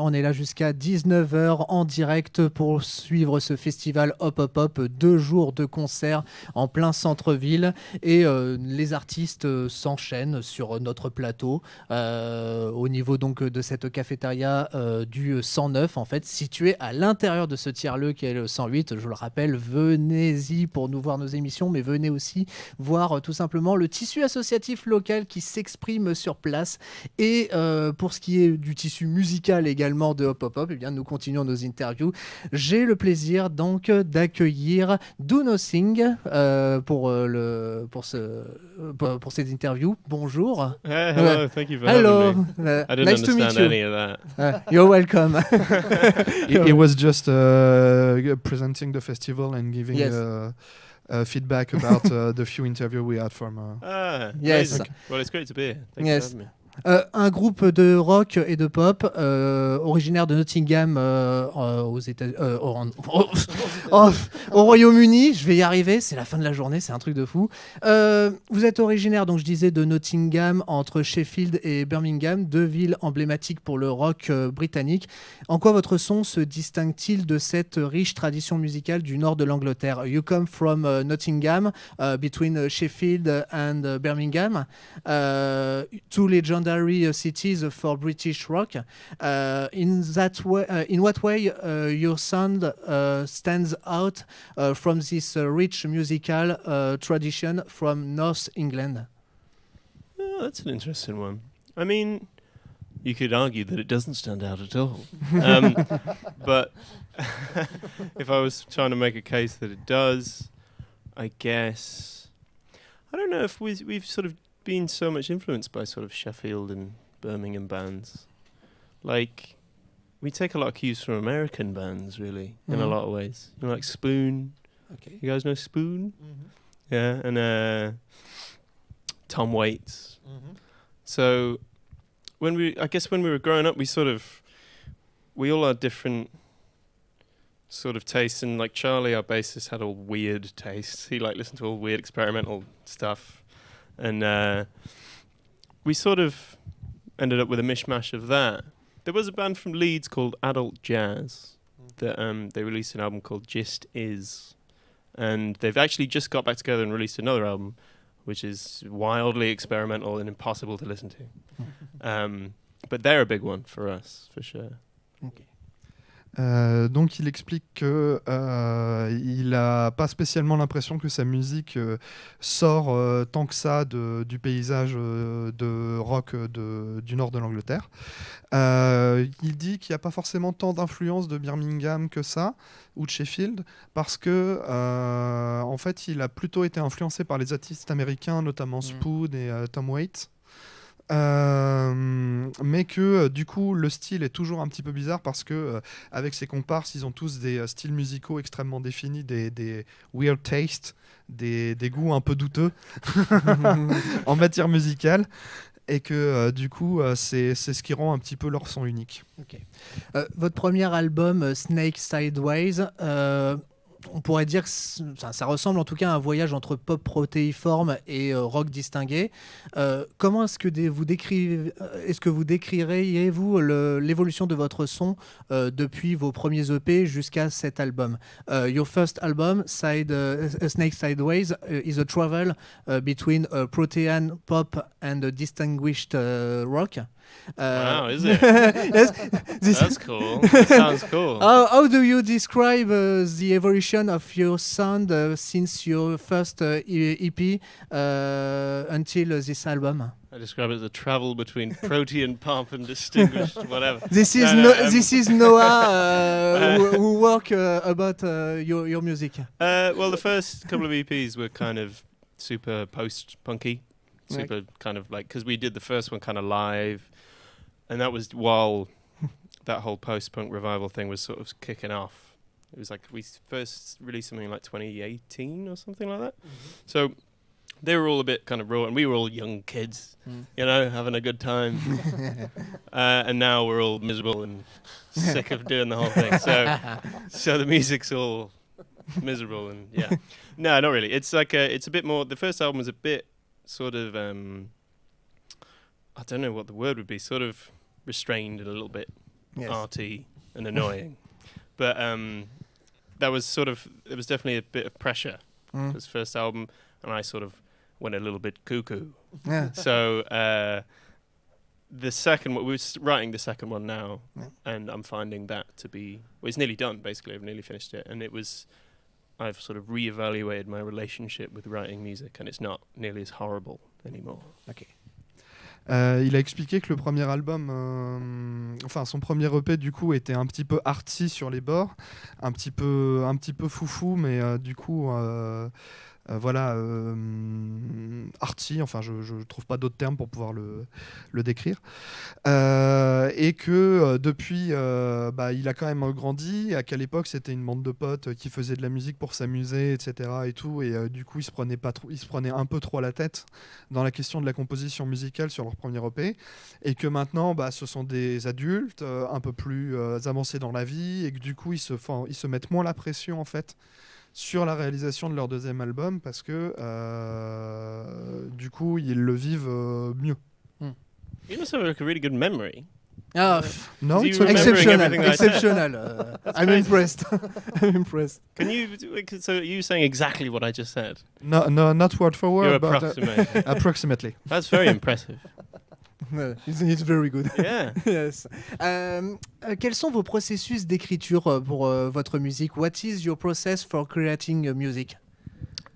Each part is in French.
On est là jusqu'à 19h en direct pour suivre ce festival Hop Hop Hop. 2 jours de concerts en plein centre-ville. Et les artistes s'enchaînent sur notre plateau au niveau donc de cette cafétéria du 109, en fait, située à l'intérieur de ce tiers-lieu qui est le 108. Je le rappelle, venez-y pour nous voir nos émissions, mais venez aussi voir tout simplement le tissu associatif local qui s'exprime sur place. Et pour ce qui est du tissu musical également de Hop Hop Hop, eh bien, nous continuons nos interviews. J'ai le plaisir donc d'accueillir Do Nothing pour cette interview. Bonjour. Hello, thank you for having me. I didn't Nice to meet understand you. any of that. You're welcome. It was just presenting the festival and giving Yes. feedback about the few interviews we had from. Yes. Amazing. Well, it's great to be here. Thank Yes. you for having me. Un groupe de rock et de pop originaire de Nottingham aux au Royaume-Uni. Je vais y arriver, c'est la fin de la journée, c'est un truc de fou. Vous êtes originaire, donc je disais, de Nottingham, entre Sheffield et Birmingham, 2 villes emblématiques pour le rock britannique. En quoi votre son se distingue-t-il de cette riche tradition musicale du nord de l'Angleterre? You come from Nottingham, between Sheffield and Birmingham, two legendary cities for British rock. In what way your sound stands out from this rich musical tradition from North England? Oh, that's an interesting one. I mean, you could argue that it doesn't stand out at all. But if I was trying to make a case that it does, I guess... I don't know if we've sort of been so much influenced by sort of Sheffield and Birmingham bands. Like, we take a lot of cues from American bands, really, in a lot of ways. You know, like Spoon. Okay. You guys know Spoon? Yeah, and Tom Waits. So, when we were growing up, we all had different sort of tastes, and like Charlie, our bassist, had all weird tastes. He listened to all weird experimental stuff. And we sort of ended up with a mishmash of that. There was a band from Leeds called Adult Jazz that they released an album called Just Is. And they've actually just got back together and released another album, which is wildly experimental and impossible to listen to. But they're a big one for us, for sure. Okay. Donc il explique que il a pas spécialement l'impression que sa musique sort tant que ça du paysage de rock du nord de l'Angleterre. Il dit qu'il n'y a pas forcément tant d'influence de Birmingham que ça, ou de Sheffield, parce que en fait il a plutôt été influencé par les artistes américains, notamment Spoon et Tom Waits. Mais que du coup le style est toujours un petit peu bizarre parce que avec ses comparses ils ont tous des styles musicaux extrêmement définis, des weird tastes, des goûts un peu douteux en matière musicale, et que du coup c'est ce qui rend un petit peu leur son unique. Okay. Votre premier album Snake Sideways, on pourrait dire que ça ressemble en tout cas à un voyage entre pop protéiforme et rock distingué. Comment est-ce que vous décririez-vous l'évolution de votre son depuis vos premiers EP jusqu'à cet album? Your first album, Snake Sideways, is a travel between protean pop and a distinguished rock. Wow, is it? Yes, That's cool. That sounds cool. How do you describe the evolution of your sound since your first EP until this album? I describe it as a travel between protean pop and distinguished whatever. This is Noah who work about your music. Well, the first couple of EPs were kind of super post-punky, super kind of like, because we did the first one kind of live, and that was while that whole post-punk revival thing was sort of kicking off. It was like we first released something like 2018 or something like that. So they were all a bit kind of raw, and we were all young kids, you know, having a good time. And now we're all miserable and sick of doing the whole thing. So the music's all miserable, and yeah. No, not really. It's like it's a bit more. The first album was a bit sort of I don't know what the word would be. Sort of restrained a little bit. arty and annoying. But that was it was definitely a bit of pressure. His first album, and I sort of went a little bit cuckoo. Yeah. So the second one, we're writing the second one now, and I'm finding that to be, well, it's nearly done, basically. I've nearly finished it, and I've sort of reevaluated my relationship with writing music, and it's not nearly as horrible anymore. Ok. Il a expliqué que le premier album, son premier EP du coup était un petit peu arty sur les bords, un petit peu foufou, mais du coup arty, je trouve pas d'autres termes pour pouvoir le décrire, et que depuis il a quand même grandi, à qu'à l'époque c'était une bande de potes qui faisaient de la musique pour s'amuser, etc. et tout, et du coup ils se prenaient un peu trop à la tête dans la question de la composition musicale sur leur premier EP, et que maintenant ce sont des adultes un peu plus avancés dans la vie, et que du coup ils se mettent moins la pression en fait sur la réalisation de leur deuxième album, parce que du coup ils le vivent mieux. You must have like a really good memory. Ah, No, You it's remembering exceptional, everything I said? exceptional. I'm crazy. impressed. I'm impressed. Can you? So you saying exactly what I just said? no, not word for You're word, but approximating. approximately. That's very impressive. It's very good. Yeah. Yes. Quels sont vos processus d'écriture pour votre musique? What is your process for creating music?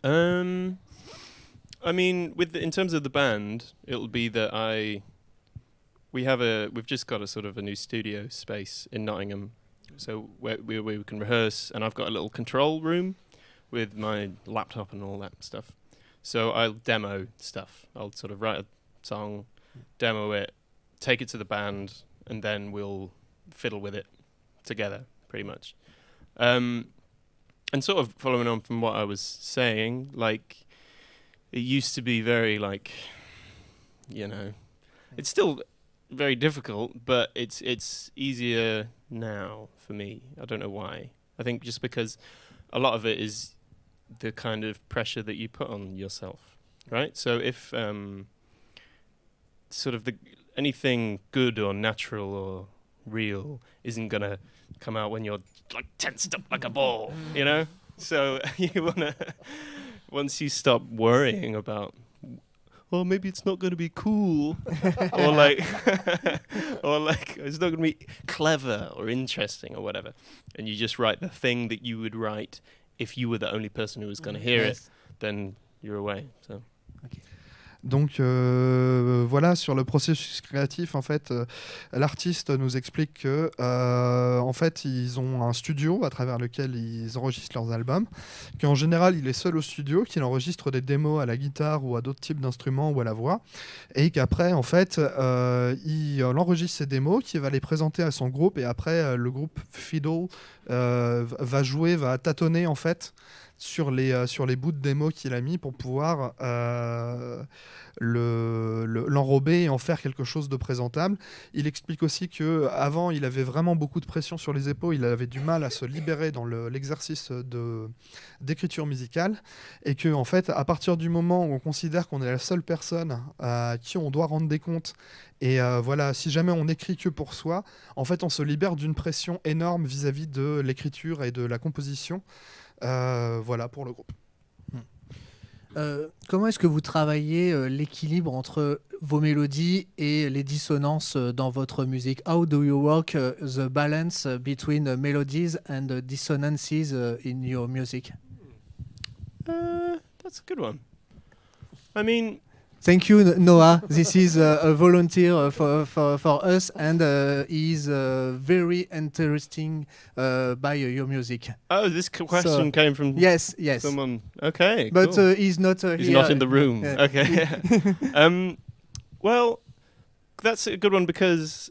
I mean, in terms of the band, it'll be that we've just got a sort of a new studio space in Nottingham, so where we can rehearse, and I've got a little control room with my laptop and all that stuff. So I'll demo stuff. I'll sort of write a song, demo it, take it to the band, and then we'll fiddle with it together, pretty much. And sort of following on from what I was saying, like, it used to be very, like, it's still very difficult, but it's easier now for me. I don't know why. I think just because a lot of it is the kind of pressure that you put on yourself, right? So if sort of anything good or natural or real isn't gonna come out when you're like tensed up like a ball, you know? So you wanna, once you stop worrying about, well, maybe it's not going to be cool, or like it's not going to be clever or interesting or whatever, and you just write the thing that you would write if you were the only person who was going to hear it, then you're away. So. Okay. Donc voilà, sur le processus créatif, en fait, l'artiste nous explique que en fait, ils ont un studio à travers lequel ils enregistrent leurs albums, qu'en général, il est seul au studio, qu'il enregistre des démos à la guitare ou à d'autres types d'instruments ou à la voix, et qu'après, en fait, il enregistre ces démos, qu'il va les présenter à son groupe, et après, le groupe Fiddle va tâtonner, en fait, sur les bouts de démo qu'il a mis pour pouvoir l'enrober et en faire quelque chose de présentable. Il explique aussi qu'avant, il avait vraiment beaucoup de pression sur les épaules, il avait du mal à se libérer dans l'exercice d'écriture musicale, et que en fait, à partir du moment où on considère qu'on est la seule personne à qui on doit rendre des comptes, et voilà, si jamais on écrit que pour soi, en fait, on se libère d'une pression énorme vis-à-vis de l'écriture et de la composition. Voilà pour le groupe. Comment est-ce que vous travaillez l'équilibre entre vos mélodies et les dissonances dans votre musique? How do you work the balance between melodies and dissonances in your music? That's a good one. I mean, thank you, Noah. This is a volunteer for us, and he's very interesting by your music. oh, this question came from Yes. someone. Okay, But cool. he's not He's here. not in the room. Yeah. Okay. Well, that's a good one, because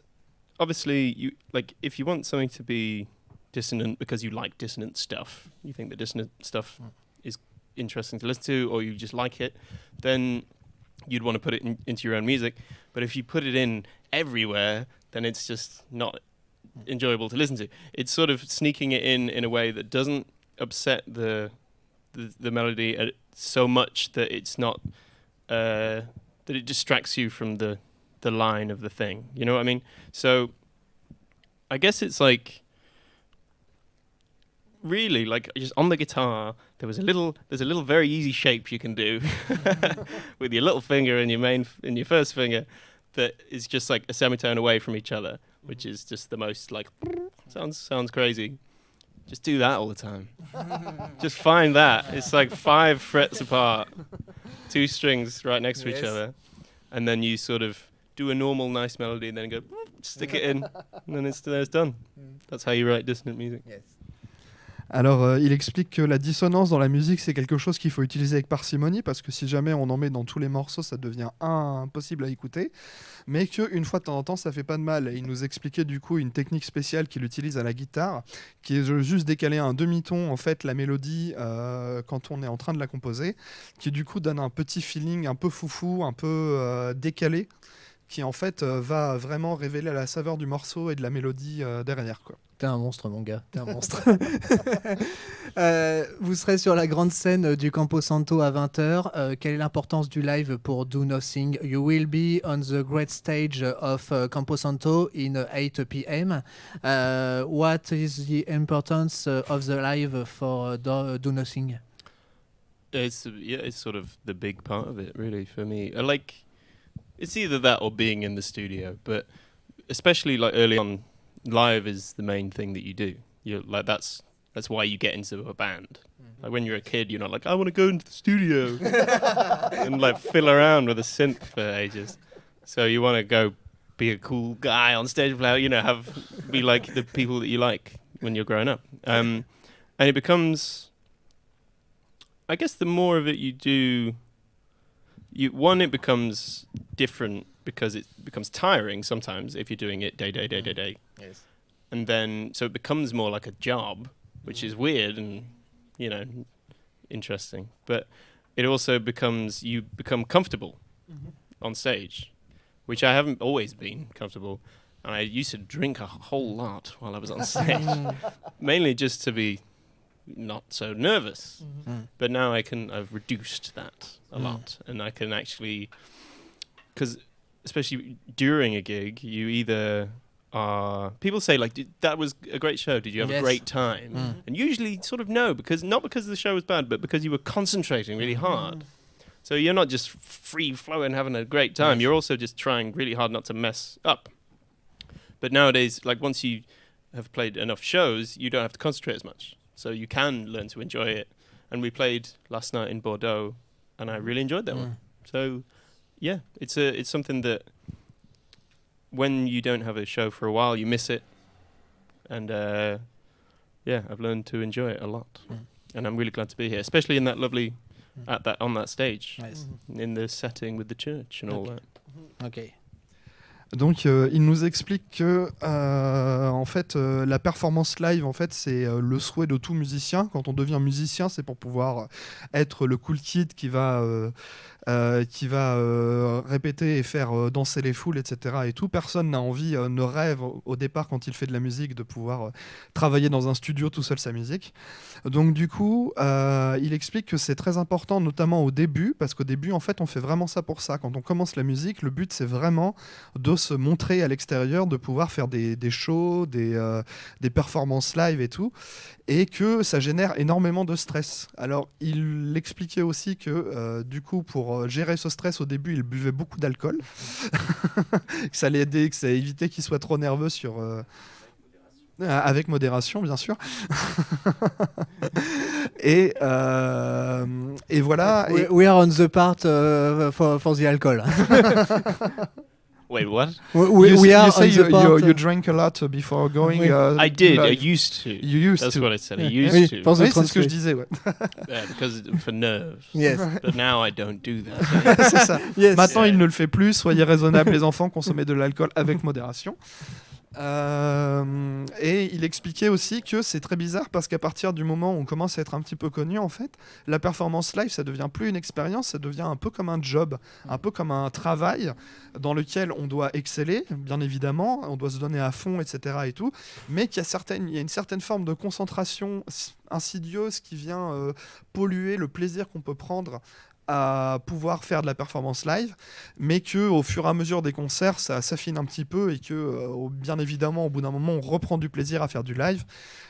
obviously, if you want something to be dissonant because you like dissonant stuff, you think that dissonant stuff is interesting to listen to, or you just like it, then you'd want to put it into your own music. But if you put it in everywhere, then it's just not enjoyable to listen to. It's sort of sneaking it in a way that doesn't upset the melody so much that it's not that it distracts you from the line of the thing. You know what I mean? So I guess it's like really like just on the guitar there's a little very easy shape you can do with your little finger and your first finger that is just like a semitone away from each other, which is just the most like sounds crazy. Just do that all the time. Just find that. It's like 5 frets apart, 2 strings right next to each other, and then you sort of do a normal nice melody and then go stick it in, and then it's done. That's how you write dissonant music. Yes. Alors, il explique que la dissonance dans la musique, c'est quelque chose qu'il faut utiliser avec parcimonie, parce que si jamais on en met dans tous les morceaux, ça devient impossible à écouter, mais qu'une fois de temps en temps, ça fait pas de mal. Et il nous expliquait du coup une technique spéciale qu'il utilise à la guitare, qui est juste décaler un demi-ton, en fait, la mélodie quand on est en train de la composer, qui du coup donne un petit feeling un peu foufou, un peu décalé, qui en fait va vraiment révéler la saveur du morceau et de la mélodie derrière, quoi. T'es un monstre, mon gars. T'es un monstre. Vous serez sur la grande scène du Campo Santo à 20h. Quelle est l'importance du live pour Do Nothing? You will be on the great stage of Campo Santo in 8 p.m. What is the importance of the live for Do Nothing? It's sort of the big part of it, really, for me. It's either that or being in the studio, but especially like early on, live is the main thing that you do. You're like that's why you get into a band. Mm-hmm. Like when you're a kid, you're not like I want to go into the studio and like fiddle around with a synth for ages. So you want to go be a cool guy on stage, be like the people that you like when you're growing up. And it becomes, I guess, the more of it you do, it becomes different because it becomes tiring sometimes if you're doing it day. Yes. And then, so it becomes more like a job, which is weird and, interesting. But it also you become comfortable on stage, which I haven't always been comfortable. And I used to drink a whole lot while I was on stage, mainly just to be not so nervous. But now I've reduced that a lot, and I can actually, because especially during a gig, you either people say like, that was a great show, did you have a great time? And usually sort of no, not because the show was bad, but because you were concentrating really hard. So you're not just free flowing having a great time, you're also just trying really hard not to mess up. But nowadays, like once you have played enough shows, you don't have to concentrate as much, so you can learn to enjoy it. And we played last night in Bordeaux, and I really enjoyed that one. So yeah, it's something that when you don't have a show for a while, you miss it. And I've learned to enjoy it a lot. And I'm really glad to be here, especially in that lovely, on that stage, in the setting with the church and all that. Okay. Donc il nous explique que en fait la performance live en fait c'est le souhait de tout musicien. Quand on devient musicien, c'est pour pouvoir être le cool kid qui va répéter et faire danser les foules, etc. Et tout. Personne n'a envie, ne rêve au départ quand il fait de la musique de pouvoir travailler dans un studio tout seul sa musique. Donc du coup, il explique que c'est très important, notamment au début, parce qu'au début, en fait, on fait vraiment ça pour ça. Quand on commence la musique, le but, c'est vraiment de se montrer à l'extérieur, de pouvoir faire des shows, des performances live et tout, et que ça génère énormément de stress. Alors, il expliquait aussi que, du coup, pour gérer ce stress, au début, il buvait beaucoup d'alcool, que ça l'aider, que ça évitait qu'il soit trop nerveux avec modération, bien sûr. et voilà. We are on the part for the alcohol. Wait, what? We are on the part. You drank a lot before going. I did. I used to. You used That's to. what I said. I used to. Oui, c'est ce que je disais, ouais. Because for nerves. Yes. But now I don't do that. C'est ça. Yes. Maintenant, il ne le fait plus. Soyez raisonnables, les enfants. Consommez de l'alcool avec modération. Et il expliquait aussi que c'est très bizarre parce qu'à partir du moment où on commence à être un petit peu connu, en fait, la performance live, ça devient plus une expérience, ça devient un peu comme un job, un peu comme un travail dans lequel on doit exceller, bien évidemment, on doit se donner à fond, etc. et tout, mais qu'il y a une certaine forme de concentration insidieuse qui vient polluer le plaisir qu'on peut prendre à pouvoir faire de la performance live, mais qu'au fur et à mesure des concerts, ça s'affine un petit peu et que, bien évidemment, au bout d'un moment, on reprend du plaisir à faire du live,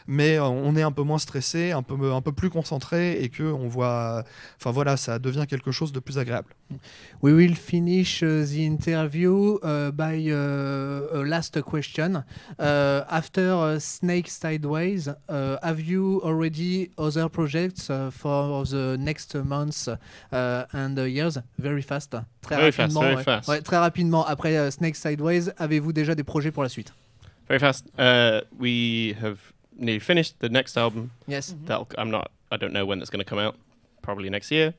mais on est un peu moins stressé, un peu plus concentré et que on voit, enfin voilà, ça devient quelque chose de plus agréable. We will finish the interview by a last question. After Snake Sideways, have you already other projects for the next months and years? Very fast. Very fast. Ouais, très rapidement. Après Snake Sideways, avez-vous déjà des projets pour la suite? Very fast. We have nearly finished the next album. Yes. I don't know when that's going to come out. Probably next year.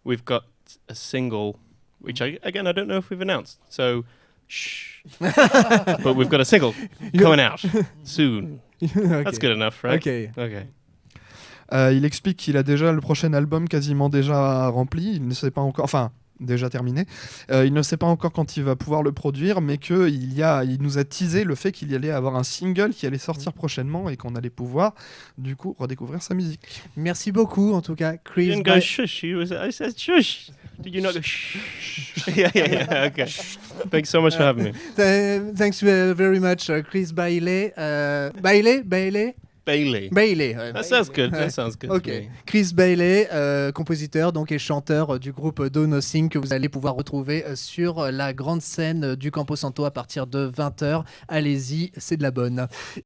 We've got a single, which I don't know if we've announced. So, shh. But we've got a single coming out soon. Okay. That's good enough, right? Okay. Il explique qu'il a déjà le prochain album quasiment déjà rempli. Il ne sait pas encore, enfin déjà terminé. Il ne sait pas encore quand il va pouvoir le produire, mais il nous a teasé le fait qu'il y allait avoir un single qui allait sortir prochainement et qu'on allait pouvoir du coup redécouvrir sa musique. Merci beaucoup en tout cas, Chris. You didn't go shush. I said shush. Did you not go shh? Yeah. Okay. Thanks so much for having me. Thanks very much, Chris Bailey. Bailey. That sounds good. That sounds good. Ok. To me. Chris Bailey, compositeur donc et chanteur du groupe Do Nothing que vous allez pouvoir retrouver sur la grande scène du Campo Santo à partir de 20h. Allez-y, c'est de la bonne.